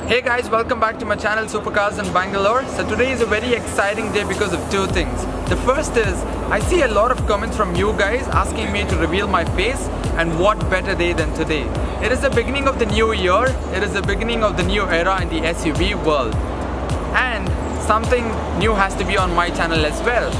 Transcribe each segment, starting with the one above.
Hey guys, welcome back to my channel Supercarsinbangalore. So today is a very exciting day because of two things. The first is, I see a lot of comments from you guys asking me to reveal my face, and what better day than today. It is the beginning of the new year, it is the beginning of the new era in the SUV world. And something new has to be on my channel as well.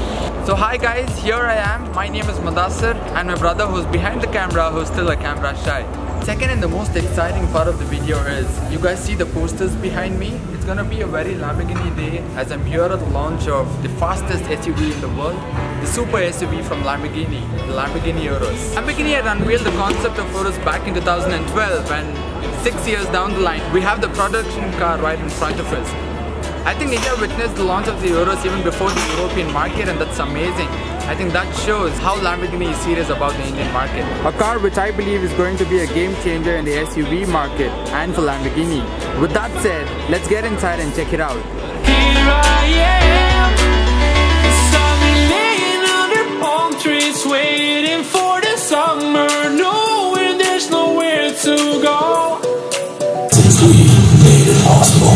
So hi guys, here I am. My name is Mudassir and my brother who's behind the camera, who's still a camera shy. Second and the most exciting part of the video is, you guys see the posters behind me? It's gonna be a very Lamborghini day as I'm here at the launch of the fastest SUV in the world, the super SUV from Lamborghini, the Lamborghini URUS. Lamborghini had unveiled the concept of URUS back in 2012, and 6 years down the line, we have the production car right in front of us. I think India witnessed the launch of the URUS even before the European market, and that's amazing. I think that shows how Lamborghini is serious about the Indian market. A car which I believe is going to be a game changer in the SUV market and for Lamborghini. With that said, let's get inside and check it out. Here I am, sunny laying under palm trees, waiting for the summer, knowing there's nowhere to go. Since we made it possible.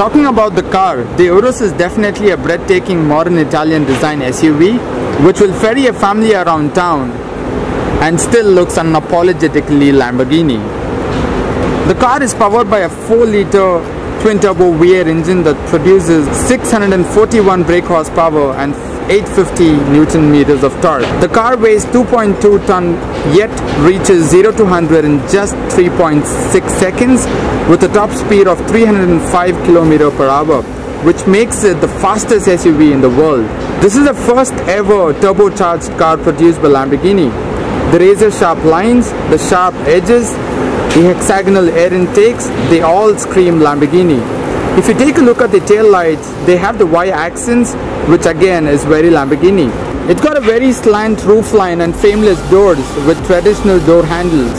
Talking about the car, the URUS is definitely a breathtaking modern Italian design SUV which will ferry a family around town and still looks unapologetically Lamborghini. The car is powered by a 4-liter twin-turbo V8 engine that produces 641 brake horsepower and 850 Newton meters of torque. The car weighs 2.2 ton yet reaches 0 to 100 in just 3.6 seconds with a top speed of 305 km per hour, which makes it the fastest SUV in the world. This is the first ever turbocharged car produced by Lamborghini. The razor sharp lines, the sharp edges, the hexagonal air intakes, they all scream Lamborghini. If you take a look at the tail lights, they have the Y accents, which again is very Lamborghini. It's got a very slant roofline and frameless doors with traditional door handles.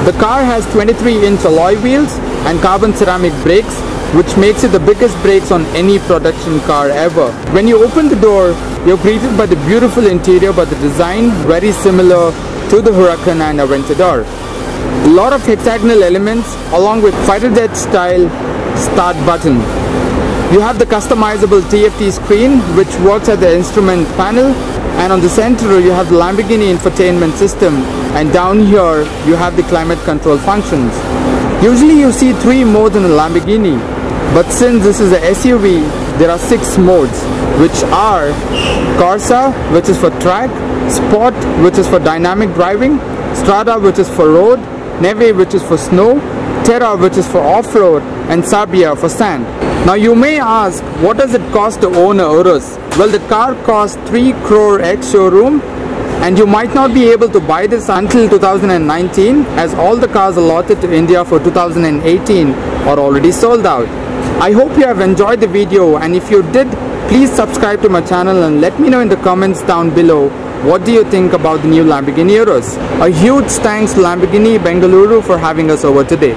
The car has 23-inch alloy wheels and carbon ceramic brakes, which makes it the biggest brakes on any production car ever. When you open the door, you're greeted by the beautiful interior, but the design very similar to the Huracan and Aventador. A lot of hexagonal elements along with fighter jet style start button. You have the customizable TFT screen which works at the instrument panel, and on the center you have the Lamborghini infotainment system, and down here you have the climate control functions. Usually you see 3 modes in a Lamborghini, but since this is a SUV, there are 6 modes, which are Corsa, which is for track, Sport, which is for dynamic driving, Strada, which is for road, Neve, which is for snow, Terra, which is for off-road, and Sabia for sand. Now you may ask, what does it cost to own a Urus? Well, the car costs 3 crore ex showroom, and you might not be able to buy this until 2019, as all the cars allotted to India for 2018 are already sold out. I hope you have enjoyed the video, and if you did, please subscribe to my channel and let me know in the comments down below what do you think about the new Lamborghini Urus. A huge thanks to Lamborghini Bengaluru for having us over today.